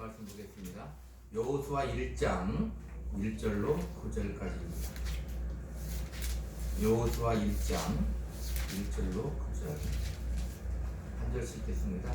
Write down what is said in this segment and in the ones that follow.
말씀 보겠습니다. 여호수아 1장 1절로 9절까지입니다. 여호수아 1장 1절로 9절 한 절씩 읽겠습니다.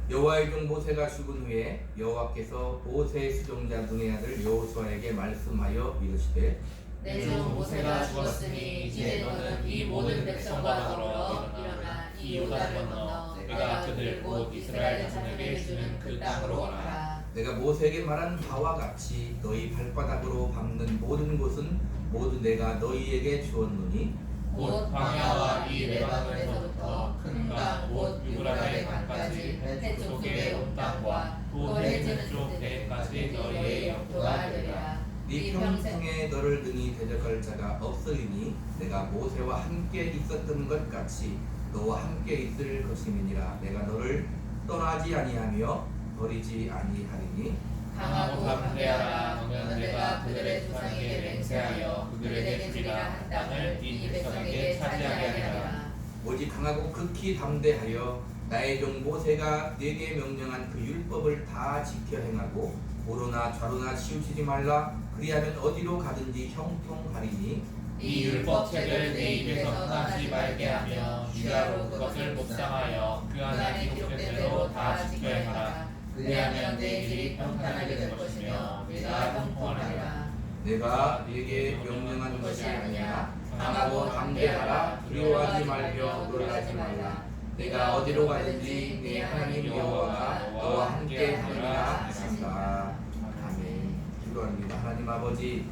여호와의 종 모세가 죽은 후에 여호와께서 모세의 수종자 눈의 아들 여호수아에게 말씀하여 이르시되 내 종 모세가 죽었으니 이제 너는 이 모든 백성과 더불어 일어나 이 요단을 건너 내가 그들 곧 이스라엘 자손에게 주는 그 땅으로 가라. 내가 모세에게 말한 바와 같이 너희 발바닥으로 밟는 모든 곳은 모두 내가 너희에게 주었노니 곧 광야와 이 레바논에서부터 큰 강 곧 유브라데 강까지 해쪽의 온 땅과 또 해지는 쪽 배까지 너희의 영토가 되리라. 네 평생에 너를 능히 대적할 자가 없으리니 내가 모세와 함께 있었던 것 같이 너와 함께 있을 것임이니라. 내가 너를 떠나지 아니하며 버리지 아니하리니 강하고 담대하라. 너는 내가 그들의 조상에게 맹세하여 그들에게 주리라 한 땅을 이 백성에게 차지하게 하리라. 오직 강하고 극히 담대하여 나의 종 모세가 네게 명령한 그 율법을 다 지켜 행하고 오로나 좌로나 치우치지 말라. 그리하면 어디로 가든지 형통하리니 이 율법책을 내 입에서 떠나지 말게 하며 주야로 그것을 묵상하여 그 안에 기록된 대로 다 지켜 행하라. 그리하면 내 길이 평탄하게 될 것이며 내가 형통하리라. 내가 네게 명령한 것이 아니야. 강하고 담대하라. 두려워하지 말며 놀라지 말라. 내가 어디로 가든지 네 하나님 여호와가 너와 함께 하리라 하신다. 아멘. 기도합니다. 하나님 아버지,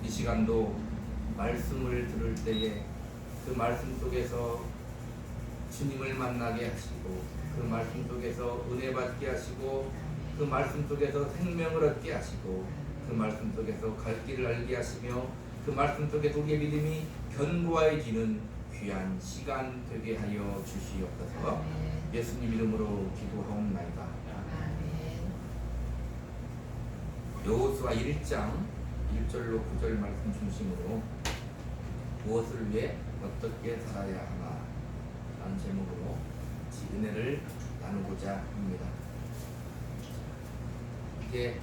이 시간도 말씀을 들을 때에 그 말씀 속에서 주님을 만나게 하시고 그 말씀 속에서 은혜 받게 하시고 그 말씀 속에서 생명을 얻게 하시고 그 말씀 속에서 갈 길을 알게 하시며 그 말씀 속에서 우리의 믿음이 견고해지는 귀한 시간 되게 하여 주시옵소서. 예수님 이름으로 기도하옵나이다. 여호수아 1장 1절로 9절 말씀 중심으로 무엇을 위해 어떻게 살아야 하나 라는 제목으로 은혜를 나누고자 합니다. 이제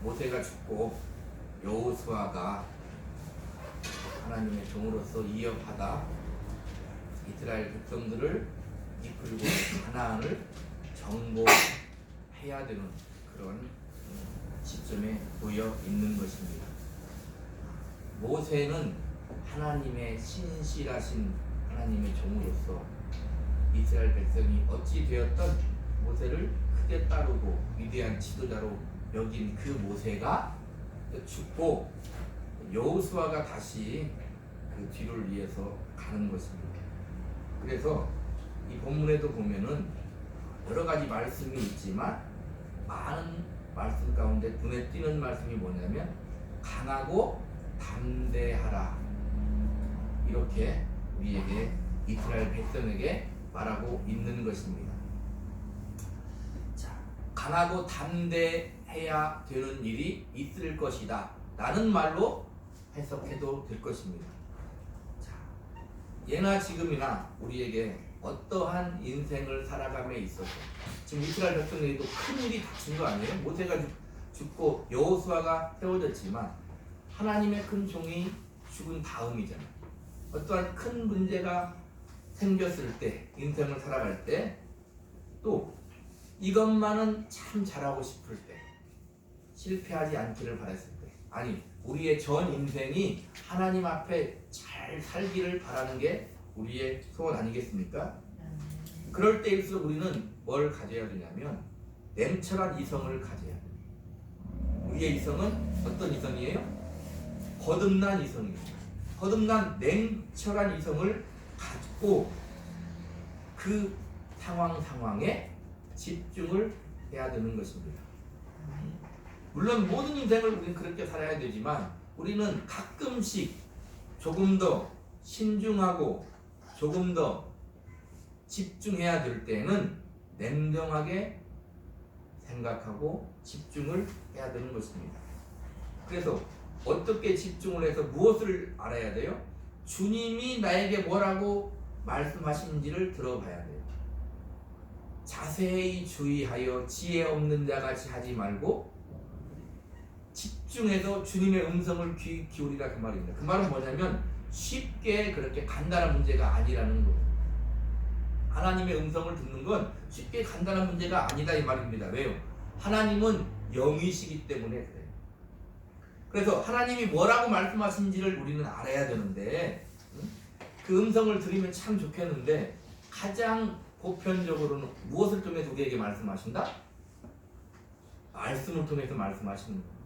모세가 죽고 여호수아가 하나님의 종으로서 이어받아 이스라엘 백성들을 이끌고 가나안을 정복해야 되는 그런 시점에 놓여 있는 것입니다. 모세는 하나님의 신실하신 하나님의 종으로서 이스라엘 백성이 어찌 되었던 모세를 크게 따르고 위대한 지도자로 여긴 그 모세가 죽고 여호수아가 다시 그 뒤를 위해서 가는 것입니다. 그래서 이 본문에도 보면은 여러 가지 말씀이 있지만 많은 말씀 가운데 눈에 띄는 말씀이 뭐냐면 강하고 담대하라, 이렇게 우리에게 이스라엘 백성에게 말하고 있는 것입니다. 자, 강하고 담대해야 되는 일이 있을 것이다 라는 말로 해석해도 될 것입니다. 자, 예나 지금이나 우리에게 어떠한 인생을 살아감에 있어서 지금 이스라엘 백성에게도 큰 일이 닥친 거 아니에요? 모세가 죽고 여호수아가 세워졌지만 하나님의 큰 종이 죽은 다음이잖아요. 어떠한 큰 문제가 생겼을 때, 인생을 살아갈 때, 또 이것만은 참 잘하고 싶을 때, 실패하지 않기를 바랬을 때, 아니 우리의 전 인생이 하나님 앞에 잘 살기를 바라는 게 우리의 소원 아니겠습니까? 그럴 때일수록 우리는 뭘 가져야 되냐면 냉철한 이성을 가져야 돼요. 우리의 이성은 어떤 이성이에요? 거듭난 이성입니다. 거듭난 냉철한 이성을 갖고 그 상황에 집중을 해야 되는 것입니다. 물론 모든 인생을 우리는 그렇게 살아야 되지만 우리는 가끔씩 조금 더 신중하고 조금 더 집중해야 될 때는 냉정하게 생각하고 집중을 해야 되는 것입니다. 그래서 어떻게 집중을 해서 무엇을 알아야 돼요? 주님이 나에게 뭐라고 말씀하시는지를 들어봐야 돼요. 자세히 주의하여 지혜 없는 자같이 하지 말고 집중해서 주님의 음성을 귀 기울이라 그 말입니다. 그 말은 뭐냐면 쉽게 그렇게 간단한 문제가 아니라는 거예요. 하나님의 음성을 듣는 건 쉽게 간단한 문제가 아니다 이 말입니다. 왜요? 하나님은 영이시기 때문에 그래요. 그래서 하나님이 뭐라고 말씀하신지를 우리는 알아야 되는데 그 음성을 들으면 참 좋겠는데 가장 보편적으로는 무엇을 통해서 우리에게 말씀하신다? 말씀을 통해서 말씀하시는 거예요.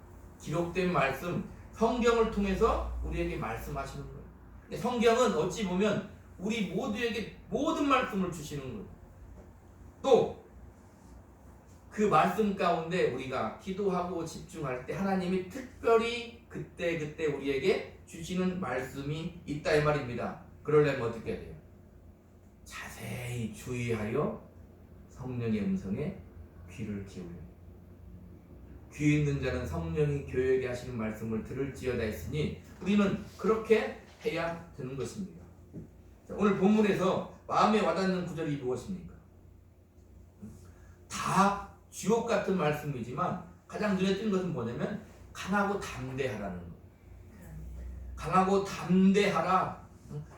기록된 말씀, 성경을 통해서 우리에게 말씀하시는 거예요. 근데 성경은 어찌 보면 우리 모두에게 모든 말씀을 주시는 거예요. 또 그 말씀 가운데 우리가 기도하고 집중할 때 하나님이 특별히 그때 우리에게 주시는 말씀이 있다 이 말입니다. 그러려면 어떻게 해야 돼요? 자세히 주의하여 성령의 음성에 귀를 기울여요. 귀 있는 자는 성령이 교회에게 하시는 말씀을 들을지어다 했으니 우리는 그렇게 해야 되는 것입니다. 자, 오늘 본문에서 마음에 와닿는 구절이 무엇입니까? 다 주옥 같은 말씀이지만 가장 눈에 띄는 것은 뭐냐면 강하고 담대하라는 것. 강하고 담대하라.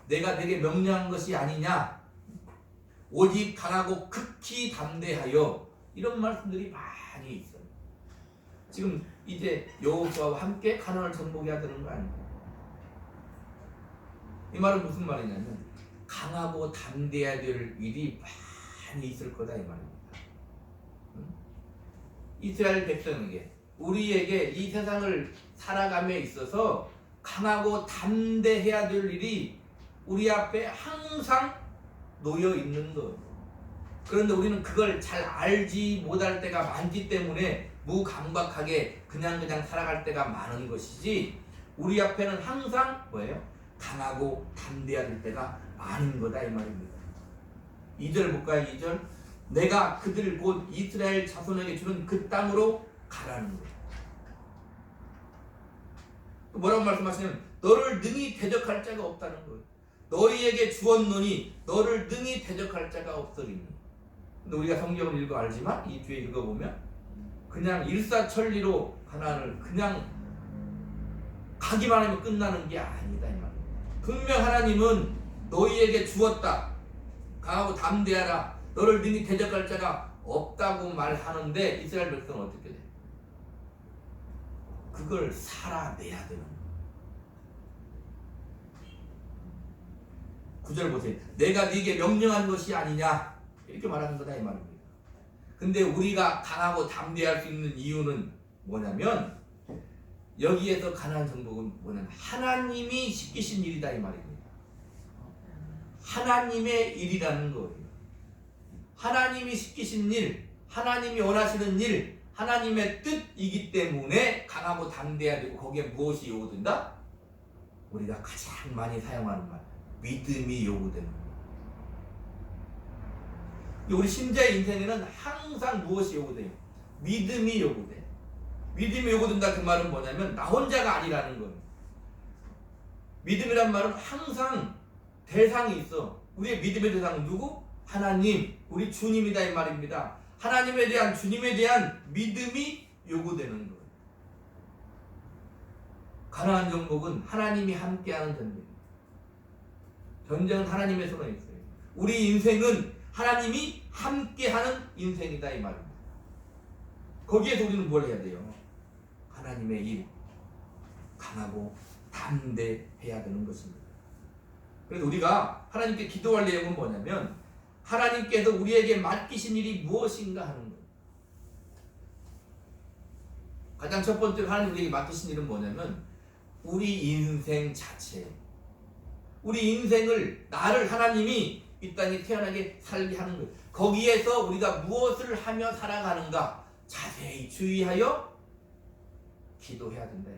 내가 내게 명령한 것이 아니냐. 오직 강하고 극히 담대하여. 이런 말씀들이 많이 있어요. 지금 이제 여호수아와 함께 가나안을 정복해야 되는 거 아니에요? 이 말은 무슨 말이냐면 강하고 담대해야 될 일이 많이 있을 거다 이 말입니다. 이스라엘 백성에게 우리에게 이 세상을 살아감에 있어서 강하고 담대해야 될 일이 우리 앞에 항상 놓여 있는 것. 그런데 우리는 그걸 잘 알지 못할 때가 많기 때문에 무감각하게 그냥 살아갈 때가 많은 것이지 우리 앞에는 항상 뭐예요? 강하고 담대해야 될 때가 많은 거다 이 말입니다. 2절 볼까요? 2절 내가 그들 곧 이스라엘 자손에게 주는 그 땅으로 가라는 거예요. 뭐라고 말씀하시냐면 너를 능히 대적할 자가 없다는 거예요. 너희에게 주었노니 너를 능히 대적할 자가 없으리니. 근데 우리가 성경을 읽어 알지만 이 뒤에 읽어보면 그냥 일사천리로 가나안을 그냥 가기만 하면 끝나는 게 아니다 이 말이에요. 분명 하나님은 너희에게 주었다. 강하고 담대하라. 너를 능히 대적할 자가 없다고 말하는데 이스라엘 백성은 어떻게 돼? 그걸 살아내야 되는 거예요. 9절 보세요. 내가 네게 명령한 것이 아니냐 이렇게 말하는 거다 이 말입니다. 근데 우리가 강하고 담대할 수 있는 이유는 뭐냐면 여기에서 가나안 정복은 뭐냐면 하나님이 시키신 일이다 이 말입니다. 하나님의 일이라는 거예요. 하나님이 시키신 일, 하나님이 원하시는 일, 하나님의 뜻이기 때문에 강하고 담대해야 되고 거기에 무엇이 요구된다? 우리가 가장 많이 사용하는 말, 믿음이 요구되는 거예요. 우리 신자의 인생에는 항상 무엇이 요구돼요? 믿음이 요구돼. 믿음이 요구된다 그 말은 뭐냐면 나 혼자가 아니라는 거예요. 믿음이란 말은 항상 대상이 있어. 우리의 믿음의 대상은 누구? 하나님, 우리 주님이다 이 말입니다. 하나님에 대한 주님에 대한 믿음이 요구되는 거예요. 가나안 정복은 하나님이 함께하는 전쟁입니다. 전쟁은 하나님의 손에 있어요. 우리 인생은 하나님이 함께하는 인생이다 이 말입니다. 거기에서 우리는 뭘 해야 돼요? 하나님의 일, 강하고 담대해야 되는 것입니다. 그래서 우리가 하나님께 기도할 내용은 뭐냐면 하나님께서 우리에게 맡기신 일이 무엇인가 하는 거예요. 가장 첫 번째로 하나님 우리에게 맡기신 일은 뭐냐면 우리 인생 자체, 우리 인생을 나를 하나님이 이 땅에 태어나게 살게 하는 거예요. 거기에서 우리가 무엇을 하며 살아가는가 자세히 주의하여 기도해야 된다.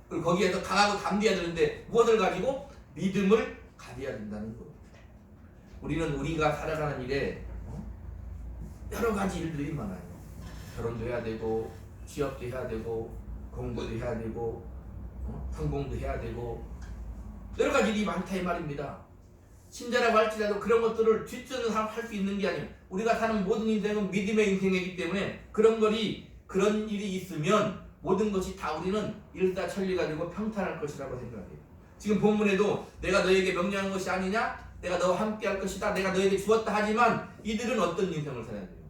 그리고 거기에서 강하고 담대해야 되는데 무엇을 가지고? 믿음을 가져야 된다는 거예요. 우리는 우리가 살아가는 일에 여러 가지 일들이 많아요. 결혼도 해야 되고 취업도 해야 되고 공부도 해야 되고 성공도 해야 되고 여러 가지 일이 많다 이 말입니다. 신자라고 할지라도 그런 것들을 뒷전을 할 수 있는 게 아니에요. 우리가 사는 모든 인생은 믿음의 인생이기 때문에 그런 일이 있으면 모든 것이 다 우리는 일사천리가 되고 평탄할 것이라고 생각해요. 지금 본문에도 내가 너에게 명령한 것이 아니냐? 내가 너와 함께 할 것이다. 내가 너에게 주었다 하지만 이들은 어떤 인생을 살아야 돼요?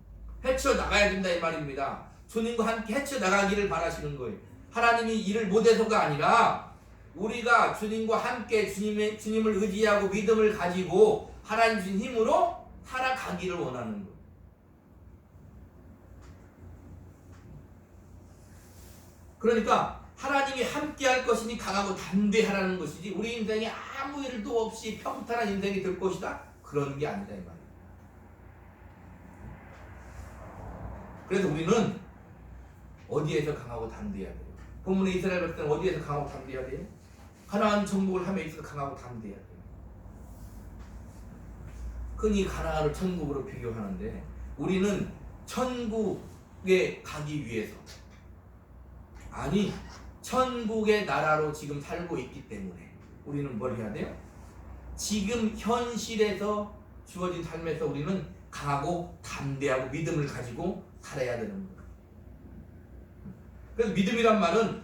헤쳐나가야 된다 이 말입니다. 주님과 함께 헤쳐나가기를 바라시는 거예요. 하나님이 일을 못해서가 아니라 우리가 주님과 함께 주님을 의지하고 믿음을 가지고 하나님 주신 힘으로 살아가기를 원하는 거예요. 그러니까 하나님이 함께 할 것이니 강하고 담대하라는 것이지 우리 인생에 아무 일도 없이 평탄한 인생이 될 것이다 그런 게 아니다 이 말이에요. 그래서 우리는 어디에서 강하고 담대해야 돼요? 본문의 이스라엘 백성은 어디에서 강하고 담대해야 돼요? 가나안 정복을 함에 있어서 강하고 담대해야 돼요. 흔히 가나안을 천국으로 비교하는데 우리는 천국에 가기 위해서 아니 천국의 나라로 지금 살고 있기 때문에 우리는 뭘 해야 돼요? 지금 현실에서 주어진 삶에서 우리는 강하고 담대하고 믿음을 가지고 살아야 되는 거예요. 그래서 믿음이란 말은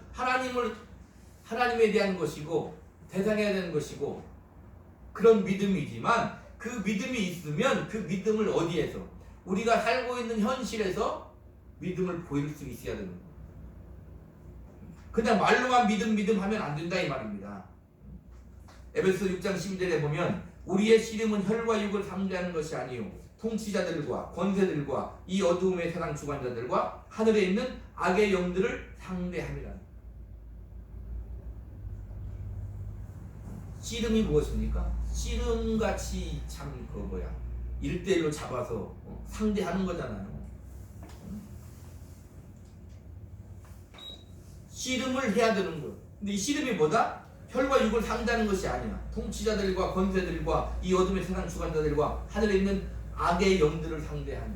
하나님에 대한 것이고 대상해야 되는 것이고 그런 믿음이지만 그 믿음이 있으면 그 믿음을 어디에서 우리가 살고 있는 현실에서 믿음을 보일 수 있어야 되는 거예요. 그냥 말로만 믿음 하면 안 된다 이 말입니다. 에베소 6장 12절에 보면 우리의 씨름은 혈과 육을 상대하는 것이 아니요 통치자들과 권세들과 이 어두움의 세상 주관자들과 하늘에 있는 악의 영들을 상대함이라. 씨름이 무엇입니까? 씨름같이 참 그거야 1대1로 잡아서 상대하는 거잖아요. 씨름을 해야 되는 거예요. 근데 이 씨름이 뭐다? 혈과 육을 상대하는 것이 아니야. 통치자들과 권세들과 이 어둠의 세상 주관자들과 하늘에 있는 악의 영들을 상대하는.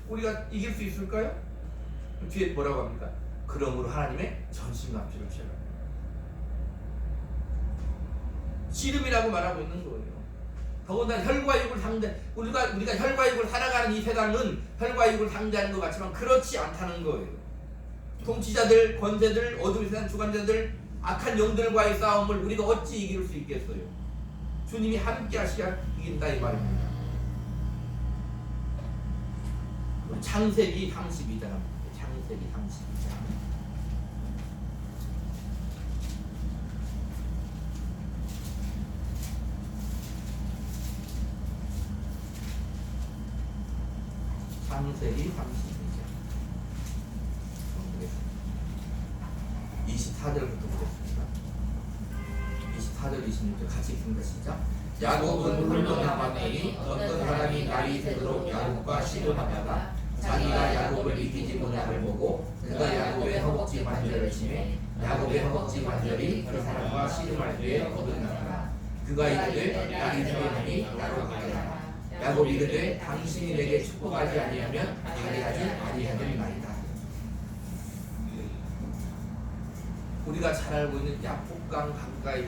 우리가 이길 수 있을까요? 뒤에 뭐라고 합니까? 그러므로 하나님의 전신갑주를 취하라. 씨름이라고 말하고 있는 거예요. 더군다나 혈과 육을 우리가 혈과 육을 살아가는 이 세상은 혈과 육을 상대하는 것 같지만 그렇지 않다는 거예요. 통치자들, 권세들, 어둠의 세상 주관자들, 악한 영들과의 싸움을 우리가 어찌 이길 수 있겠어요? 주님이 함께 하셔야 이긴다 이 말입니다. 창세기 32장. 창세기 32장. 창세기 32장. 24절부터 보겠습니다. 24절 26절 같이 읽습니다. 시작. 야곱은 홀로 남았더니 어떤 사람이 날이 새도록 야곱과 씨름하다가 자기가 야곱을 이기지 못함을 보고 그가 야곱의 허벅지 관절을 치매 야곱의 허벅지 관절이 그 사람과 씨름할 때에 거듭나더라. 그가 이르되 날이 새도니 나로 가리라. 야곱이 이르되 당신이 내게 축복하지 아니하면 가리하지 아니하리이다. 우리가 잘 알고 있는 야복강 강가에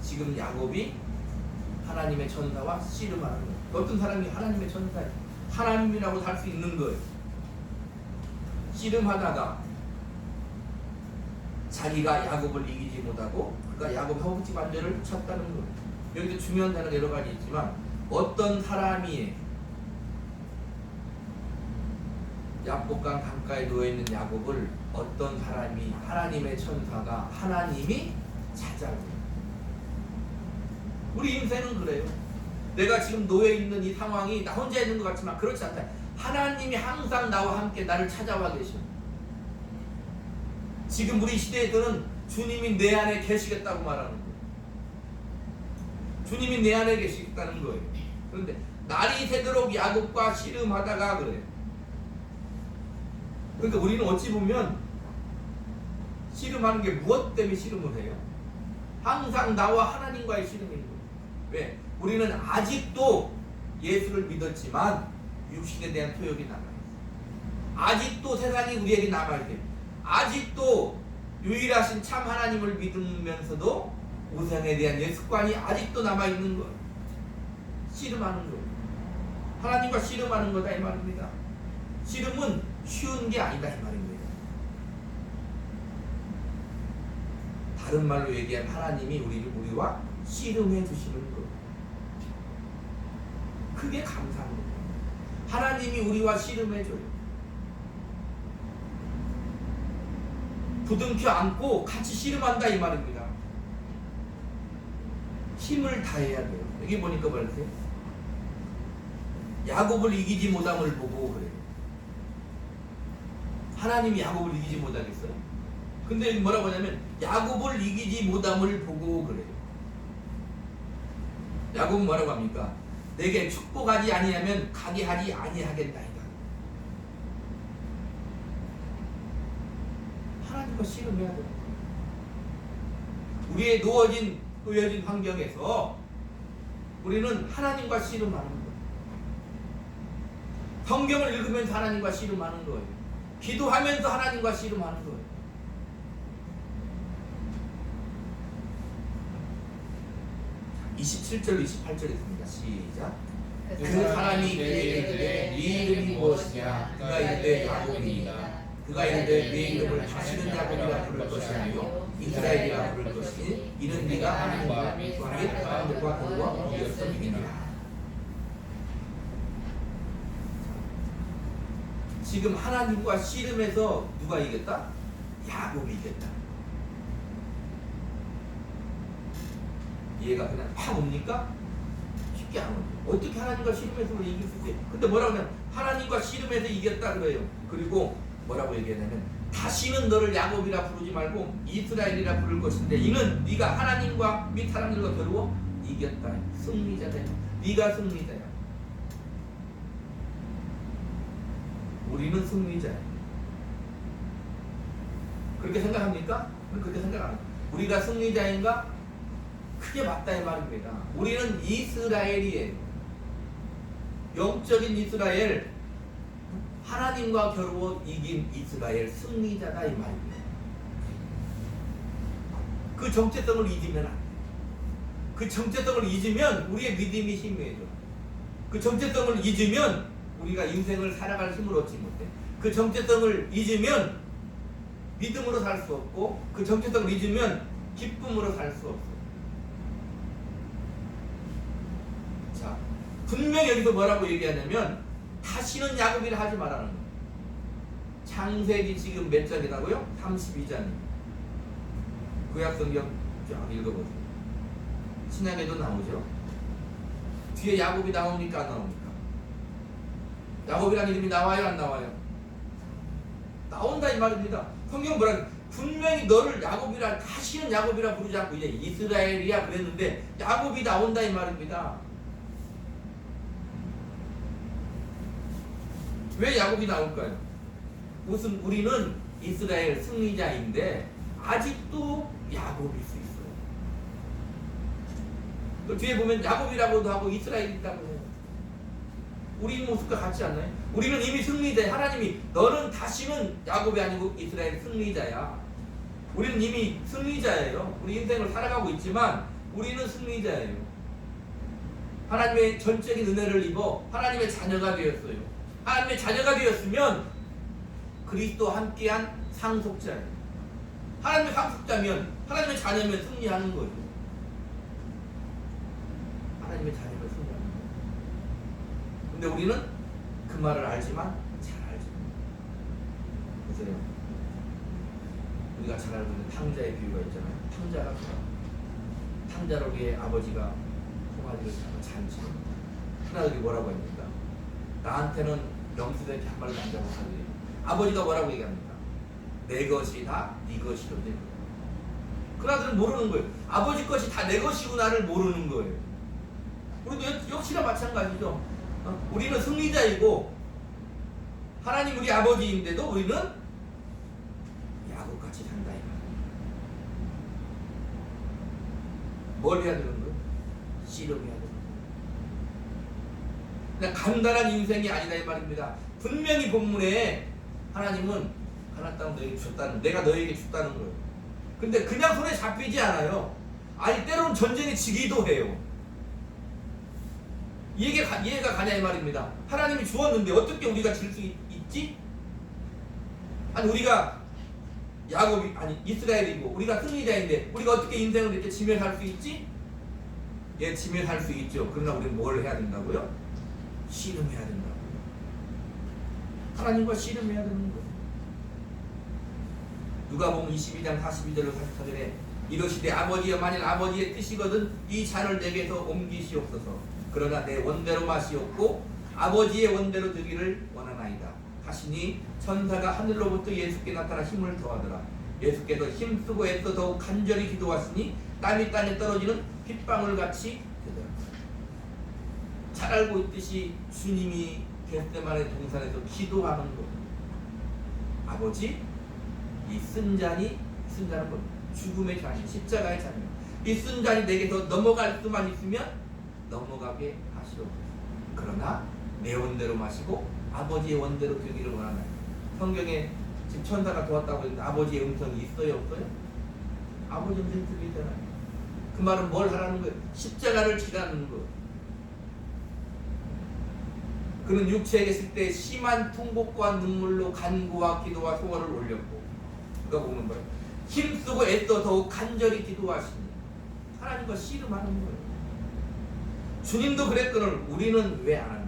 지금 야곱이 하나님의 천사와 씨름하는 거예요. 어떤 사람이 하나님의 천사예요. 하나님이라고 할 수 있는 거예요. 씨름하다가 자기가 야곱을 이기지 못하고 그가 야곱 허벅지 관절을 쳤다는 거예요. 여기서 중요한 단어가 여러 가지 있지만 어떤 사람이 야복강 강가에 누워있는 야곱을 어떤 사람이 하나님의 천사가 하나님이 찾아오고 우리 인생은 그래요. 내가 지금 놓여있는 이 상황이 나 혼자 있는 것 같지만 그렇지 않다. 하나님이 항상 나와 함께 나를 찾아와 계셔. 지금 우리 시대에서는 주님이 내 안에 계시겠다고 말하는 거예요. 주님이 내 안에 계시겠다는 거예요. 그런데 날이 새도록 야곱과 씨름하다가 그래요. 그러니까 우리는 어찌 보면 씨름하는 게 무엇 때문에 씨름을 해요? 항상 나와 하나님과의 씨름인 거예요. 왜? 우리는 아직도 예수를 믿었지만 육신에 대한 토욕이 남아있어요. 아직도 세상이 우리에게 남아있어요. 아직도 유일하신 참 하나님을 믿으면서도 우상에 대한 습관이 아직도 남아있는 거예요. 씨름하는 거. 하나님과 씨름하는 거다 이 말입니다. 씨름은 쉬운 게 아니다 이 말입니다. 다른 말로 얘기하면 하나님이 우리와 씨름해 주시는 거. 그게 감사한 거예요. 하나님이 우리와 씨름해 줘요. 부둥켜 안고 같이 씨름한다 이 말입니다. 힘을 다해야 돼요. 여기 보니까 말이세요. 야곱을 이기지 못함을 보고 그래요. 하나님이 야곱을 이기지 못하겠어요? 근데 여기 뭐라고 하냐면 야곱을 이기지 못함을 보고 그래요. 야곱은 뭐라고 합니까? 내게 축복하지 아니하면 가게 하지 아니하겠나이다. 하나님과 씨름해야 돼요. 우리의 놓여진 환경에서 우리는 하나님과 씨름하는 거예요. 성경을 읽으면서 하나님과 씨름하는 거예요. 기도하면서 하나님과 씨름하는 거예요. 27절 28절 있습니다. 시작. 그 사람이 그에게 이르되 네 이름이 무엇이냐? 그가 이르되 야곱이니라. 그가 이르되 네 이름을 다시는 야곱이라 부를 것이 아니요 이스라엘이라 부를 것이니 이는 네가 하나님과 및 사람들과 더불어 이겼음이니라. 지금 하나님과 씨름해서 누가 이겼다? 야곱이 이겼다. 얘가 그냥 팍 옵니까? 쉽게 안 옵니다. 어떻게 하나님과 씨름해서 우리 이길 수 있어요? 근데 뭐라고 하냐면 하나님과 씨름해서 이겼다 그래요. 그리고 뭐라고 얘기하냐면 다시는 너를 야곱이라 부르지 말고 이스라엘이라 부를 것인데 이는 네가 하나님과 및 사람들과 겨루어 이겼다. 승리자다. 네가 승리자야. 우리는 승리자야. 그렇게 생각합니까? 그렇게 생각 안 해요. 우리가 승리자인가? 크게 맞다 이 말입니다. 우리는 이스라엘이에요. 영적인 이스라엘, 하나님과 겨루어 이긴 이스라엘 승리자다 이 말입니다. 그 정체성을 잊으면 안 돼. 그 정체성을 잊으면 우리의 믿음이 희미해져. 그 정체성을 잊으면 우리가 인생을 살아갈 힘을 얻지 못해. 그 정체성을 잊으면 믿음으로 살 수 없고 그 정체성을 잊으면 기쁨으로 살 수 없어. 자, 분명히 여기서 뭐라고 얘기하냐면 다시는 야곱이라 하지 말라는 거예요. 창세기 지금 몇 장이라고요? 32장입니다. 구약성경 쫙 읽어보세요. 신약에도 나오죠. 뒤에 야곱이 나옵니까 안 나옵니까? 야곱이라는 이름이 나와요 안 나와요? 나온다 이 말입니다. 성경 뭐라 분명히 너를 야곱이라 다시는 야곱이라 부르지 않고 이제 이스라엘이야 그랬는데 야곱이 나온다 이 말입니다. 왜 야곱이 나올까요? 무슨 우리는 이스라엘 승리자인데 아직도 야곱일 수 있어요. 그 뒤에 보면 야곱이라고도 하고 이스라엘이라고 해요. 우리 모습과 같지 않나요? 우리는 이미 승리자야. 하나님이 너는 다시는 야곱이 아니고 이스라엘 승리자야. 우리는 이미 승리자예요. 우리 인생을 살아가고 있지만 우리는 승리자예요. 하나님의 전적인 은혜를 입어 하나님의 자녀가 되었어요. 하나님의 자녀가 되었으면 그리스도와 함께한 상속자예요. 하나님의 상속자면 하나님의 자녀면 승리하는 거죠. 하나님의 자녀면 승리하는 거예요. 근데 우리는 그 말을 알지만 잘 알죠. 보세요. 우리가 잘 알고 있는 탕자의 비유가 있잖아요. 탕자가 탕자를 위해 아버지가 송아지를 잡아 잔치. 큰아들이 뭐라고 합니까? 나한테는 명수대기 한 마리도 안 잡아가지고 아버지가 뭐라고 얘기합니까? 내 것이 다 네 것이로 된 거예요. 큰아들은 모르는 거예요. 아버지 것이 다 내 것이구나를 모르는 거예요. 우리도 역시나 마찬가지죠. 우리는 승리자이고 하나님 우리 아버지인데도 우리는 야곱같이 산다 이 말이에요. 뭘 해야 되는 거예요? 씨름해야 되는 거예요. 그냥 간단한 인생이 아니다 이 말입니다. 분명히 본문에 하나님은 가나안 땅 너에게 줬다는, 내가 너에게 줬다는 거예요. 근데 그냥 손에 잡히지 않아요. 아니 때로는 전쟁에 지기도 해요. 이해가 가냐 이 말입니다. 하나님이 주었는데 어떻게 우리가 질 수 있지? 아니 우리가 야곱이 아니 이스라엘이고 우리가 승리자인데 우리가 어떻게 인생을 이렇게 지면할 수 있지? 예, 지면할 수 있죠. 그러나 우리는 뭘 해야 된다고요? 씨름해야 된다고요. 하나님과 씨름해야 되는 거예요. 누가복음 22장 42절로 44절에 이러시되 아버지여 만일 아버지의 뜻이거든 이 잔을 내게서 옮기시옵소서. 그러나 내 원대로 마시옵고 아버지의 원대로 되기를 원하나이다. 하시니 천사가 하늘로부터 예수께 나타나 힘을 더하더라. 예수께서 힘쓰고 애써 더욱 간절히 기도하시니 땀이 땅에 떨어지는 핏방울 같이 되더라. 잘 알고 있듯이 주님이 겟세마네 동산에서 기도하는 것. 아버지, 이 쓴 잔이 뭐 죽음의 잔이 십자가의 잔이요. 이 쓴 잔이 내게서 넘어갈 수만 있으면 넘어가게 하시옵소서. 그러나 내 원대로 마시고 아버지의 원대로 되기를 원하나요. 성경에 지금 천사가 도왔다고 했는데 아버지의 음성이 있어요 없어요? 아버지 음성이 들리잖아요. 그 말은 뭘 하라는 거예요? 십자가를 지라는 거. 그는 육체에 있을 때 심한 통곡과 눈물로 간구와 기도와 소원을 올렸고 누가 보는 거예요? 힘쓰고 애써 더욱 간절히 기도하시니 하나님과 씨름하는 거예요. 주님도 그랬거늘 우리는 왜 안 합니까?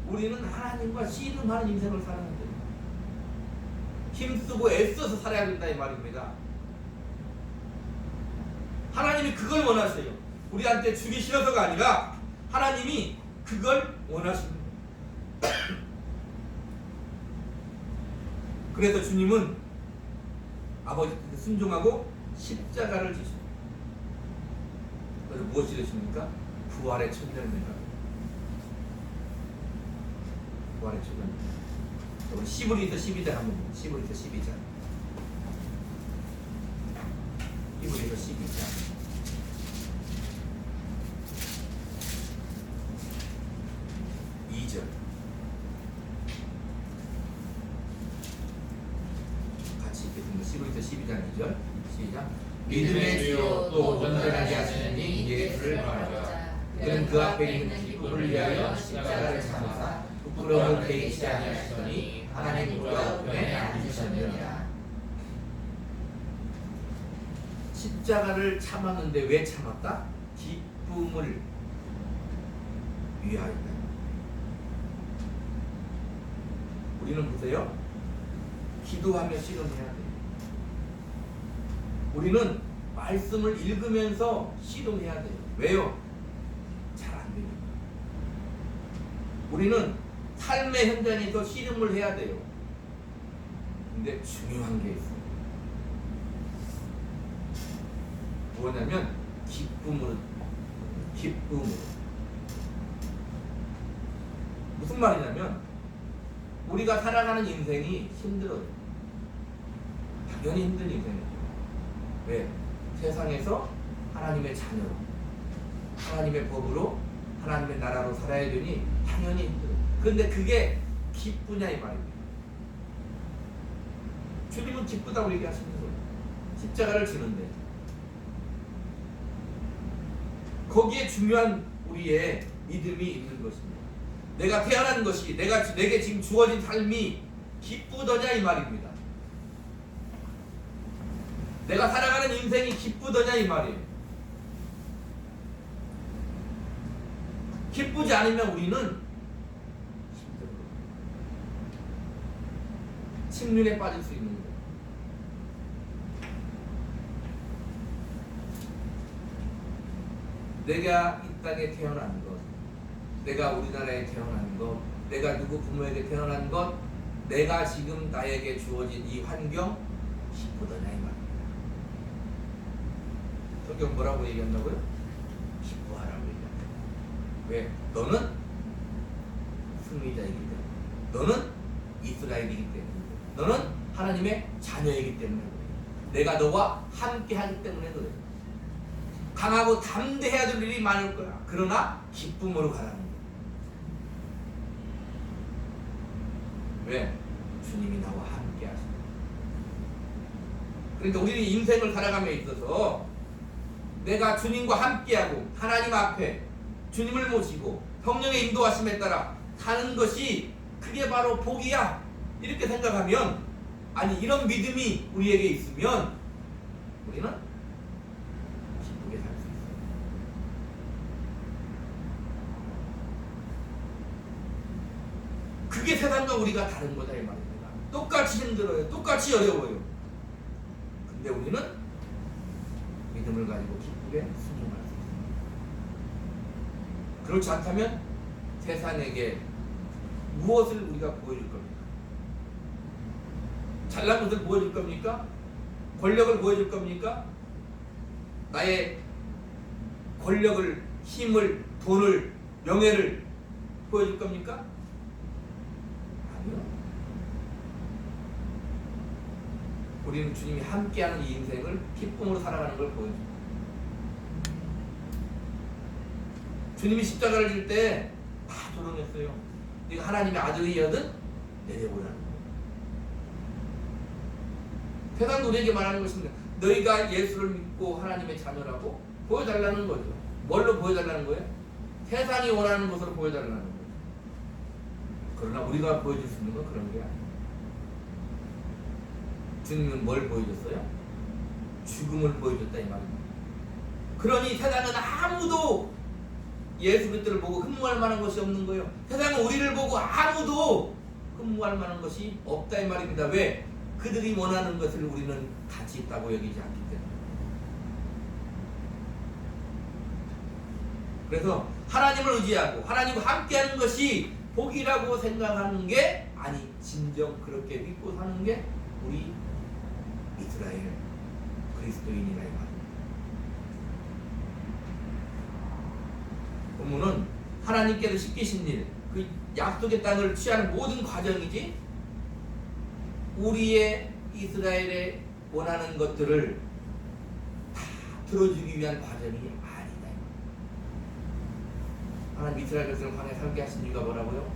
우리는 하나님과 씨름하는 인생을 사는 거예요. 힘쓰고 애써서 살아야 된다 이 말입니다. 하나님이 그걸 원하세요. 우리한테 주기 싫어서가 아니라 하나님이 그걸 원하십니다. 그래서 주님은 아버지께 순종하고 십자가를 지십니다. 그래서 무엇이 되십니까? 부활의 첫 열매가. 부활의 첫 열매. 우리 시브리서 12장 한번 보세요. 시브리서 12장. 시브리서 12장. 2절. 같이 읽겠습니다. 시브리서 12장 2절. 시작. 믿음의 주요 또 온전하게 하시는 이 예수를 바라보자. 그는 그 앞에 있는 기쁨을 위하여 십자가를 참으사 부끄러움을 개의치 아니하시더니 하나님 우리가 우편에 앉으셨느니라. 십자가를 참았는데 왜 참았다? 기쁨을 위하여. 우리는 보세요. 기도하며 씨름해야 돼요. 우리는 말씀을 읽으면서 씨름해야 돼요. 왜요? 잘 안 되니까. 우리는 삶의 현장에서 씨름을 해야 돼요. 근데 중요한 게 있어요. 뭐냐면 기쁨으로. 무슨 말이냐면 우리가 살아가는 인생이 힘들어요. 당연히 힘든 인생이에요. 왜? 세상에서 하나님의 자녀로, 하나님의 법으로, 하나님의 나라로 살아야 되니 당연히 힘들어요. 그런데 그게 기쁘냐 이 말입니다. 주님은 기쁘다고 얘기하시는 거예요. 십자가를 지는데 거기에 중요한 우리의 믿음이 있는 것입니다. 내가 태어난 것이 내게 지금 주어진 삶이 기쁘더냐 이 말입니다. 내가 살아가는 인생이 기쁘더냐 이 말이에요. 기쁘지 않으면 우리는 힘들어요. 침륜에 빠질 수 있는 거예요. 내가 이 땅에 태어난 것, 내가 우리나라에 태어난 것, 내가 누구 부모에게 태어난 것, 내가 지금 나에게 주어진 이 환경 기쁘더냐 이 말입니다. 성경 뭐라고 얘기한다고요? 기뻐하라고 얘기한다. 왜? 너는 승리자이기 때문에, 너는 이스라엘이기 때문에, 너는 하나님의 자녀이기 때문에 그래. 내가 너와 함께 하기 때문에 그래. 강하고 담대해야 될 일이 많을 거야. 그러나 기쁨으로 가라는 거야. 왜? 주님이 나와 함께 하신다. 그러니까 우리는 인생을 살아감에 있어서 내가 주님과 함께하고 하나님 앞에 주님을 모시고 성령의 인도하심에 따라 사는 것이 그게 바로 복이야 이렇게 생각하면, 아니 이런 믿음이 우리에게 있으면 우리는 기쁘게 살 수 있어요. 그게 세상과 우리가 다른 거다 이 말입니다. 똑같이 힘들어요. 똑같이 어려워요. 근데 우리는 믿음을 가지고 기쁘게 순종할 수 있어요. 그렇지 않다면 세상에게 무엇을 우리가 보여줄 겁니까? 잘난 것을 보여줄 겁니까? 권력을 보여줄 겁니까? 나의 권력을, 힘을, 돈을, 명예를 보여줄 겁니까? 아니요. 우리는 주님이 함께하는 이 인생을 기쁨으로 살아가는 걸 보여줍니다. 주님이 십자가를 질 때 다 조롱했어요. 네가 하나님의 아들이여든 내려오라는 거예요. 세상도 우리에게 말하는 것입니다. 너희가 예수를 믿고 하나님의 자녀라고 보여달라는 거죠. 뭘로 보여달라는 거예요? 세상이 원하는 것으로 보여달라는 거예요. 그러나 우리가 보여줄 수 있는 건 그런 게 아니에요. 주님은 뭘 보여줬어요? 죽음을 보여줬다 이 말입니다. 그러니 세상은 아무도 예수 그리스도를 보고 흠모할 만한 것이 없는 거예요. 세상은 우리를 보고 아무도 흠모할 만한 것이 없다 이 말입니다. 왜? 그들이 원하는 것을 우리는 가치 있다고 여기지 않기 때문에. 그래서 하나님을 의지하고 하나님과 함께하는 것이 복이라고 생각하는 게, 아니 진정 그렇게 믿고 사는 게 우리 이스라엘 그리스도인이라 이 말입니다. 본문은 하나님께서 시키신 일, 그 약속의 땅을 취하는 모든 과정이지 우리의 이스라엘에 원하는 것들을 다 들어주기 위한 과정이 아니다. 하나님 이스라엘 백성을 광야에 살게 하신 이유가 뭐라고요?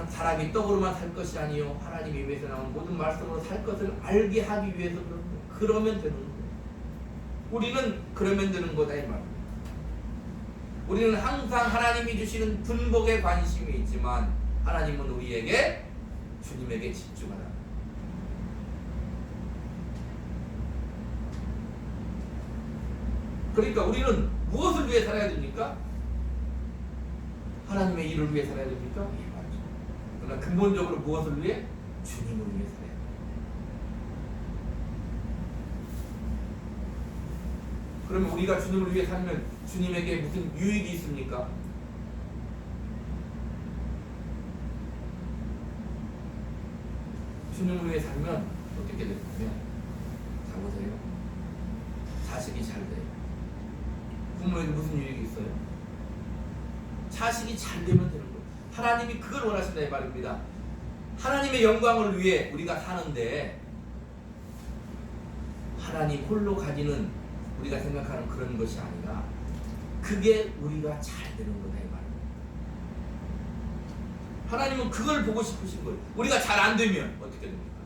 사람이 떡으로만 살 것이 아니요 하나님 입에서 나온 모든 말씀으로 살 것을 알게 하기 위해서 그런 거예요. 그러면 되는 거예요. 우리는 그러면 되는 거다 이 말입니다. 우리는 항상 하나님이 주시는 분복에 관심이 있지만 하나님은 우리에게 주님에게 집중하라. 그러니까 우리는 무엇을 위해 살아야 됩니까? 하나님의 일을 위해 살아야 됩니까? 예, 맞죠. 그러나 근본적으로 무엇을 위해? 주님을 위해 살아야 돼요. 그러면 우리가 주님을 위해 살면 주님에게 무슨 유익이 있습니까? 주님을 위해 살면 어떻게 되냐면, 자 보세요. 자식이 잘 돼요. 부모에게 무슨 유익이 있어요? 자식이 잘 되면 되는 거예요. 하나님이 그걸 원하신다 이 말입니다. 하나님의 영광을 위해 우리가 사는데 하나님 홀로 가지는 우리가 생각하는 그런 것이 아니라 그게 우리가 잘 되는 거다 이 말입니다. 하나님은 그걸 보고 싶으신 거예요. 우리가 잘 안 되면 어떻게 됩니까?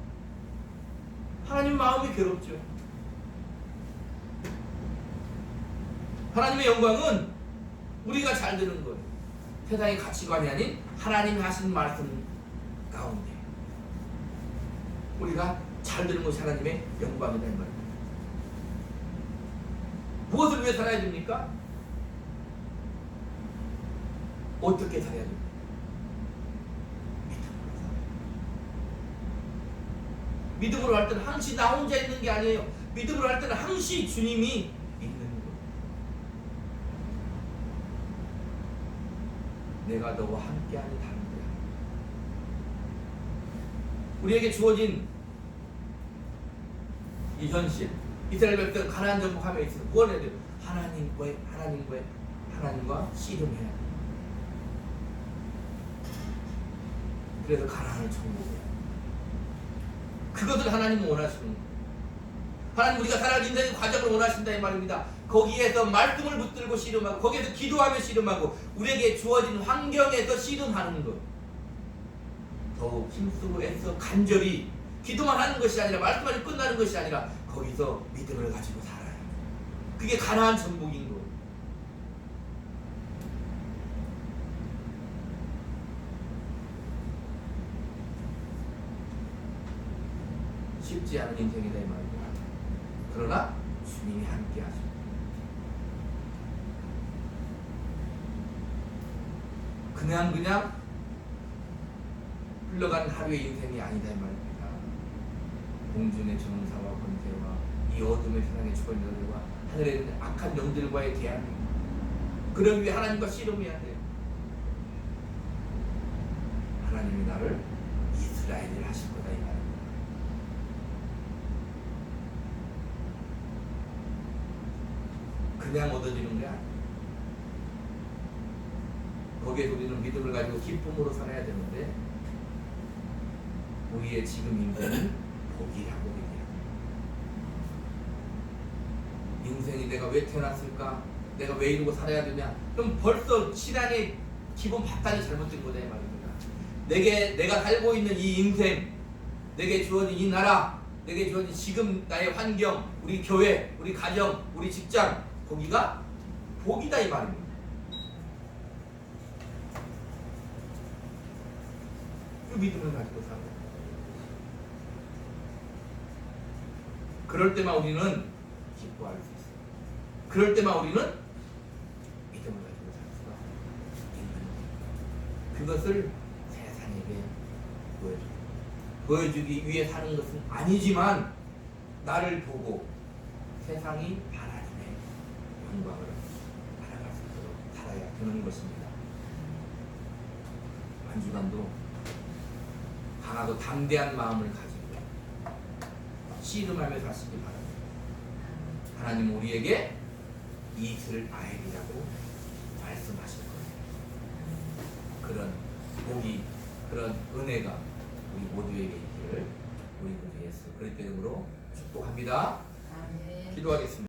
하나님 마음이 괴롭죠. 하나님의 영광은 우리가 잘 되는 거예요. 세상의 가치관이 아닌 하나님이 하신 말씀 가운데 우리가 잘 되는 것이 하나님의 영광이다 이 말입니다. 무엇을 위해 살아야 됩니까? 어떻게 살아야 됩니까? 믿음으로 할 때는 항시 나 혼자 있는 게 아니에요. 믿음으로 할 때는 항시 주님이 있는 거예요. 내가 너와 함께하니 다른 거야. 우리에게 주어진 이 현실, 이스라엘 백성은 가나안 정복함에 있어서 뭘 해야 돼요? 하나님과 씨름해야 돼요. 그래서 가나안을 정복해야 돼요. 그것을 하나님은 원하시는 거예요. 하나님 우리가 살아진다는 과정을 원하신다 이 말입니다. 거기에서 말씀을 붙들고 씨름하고, 거기에서 기도하며 씨름하고, 우리에게 주어진 환경에서 씨름하는 것. 더욱 힘쓰고 애써 간절히 기도만 하는 것이 아니라, 말씀만 끝나는 것이 아니라 거기서 믿음을 가지고 살아요. 그게 가나안 정복인 거예요. 쉽지 않은 인생이다 이 말입니다. 그러나 주님이 함께 하십니다. 그냥 흘러가는 하루의 인생이 아니다 이 말입니다. 공중의 정사와 권세와 이 어둠의 세상의 주권자들과 하늘에 있는 악한 영들과의 대항, 그러기 위해 하나님과 씨름해야 돼요. 하나님이 나를 이스라엘을 하실 거다 이 말입니다. 그냥 얻어지는 게 아니에요. 거기에 우리는 믿음을 가지고 기쁨으로 살아야 되는데 우리의 지금 인생은 복이라고 얘기해요. 인생이 내가 왜 태어났을까? 내가 왜 이러고 살아야 되냐? 그럼 벌써 신앙의 기본 바탕이 잘못된 거다 이 말입니다. 내가 살고 있는 이 인생, 내게 주어진 이 나라, 내게 주어진 지금 나의 환경, 우리 교회, 우리 가정, 우리 직장, 거기가 복이다 이 말입니다. 그 믿음을 가지고 살아요. 그럴 때만 우리는 기뻐할 수 있어요. 그럴 때만 우리는 믿음을 가지고 살 수가 있는 거예요. 그것을 세상에게 보여주기 위해 사는 것은 아니지만 나를 보고 세상이 하나님의 영광을 알아갈 수 있도록 살아야 되는 것입니다. 한 주간도 강하고 담대한 마음을 가지고 씨름하며 사시기 바랍니다. 하나님 우리에게 이스라엘이라고 말씀하실 거예요. 그런 복이, 그런 은혜가 우리 모두에게 있기를 우리 구주 예수 그리스도 이름으로 축복합니다. 아멘. 기도하겠습니다.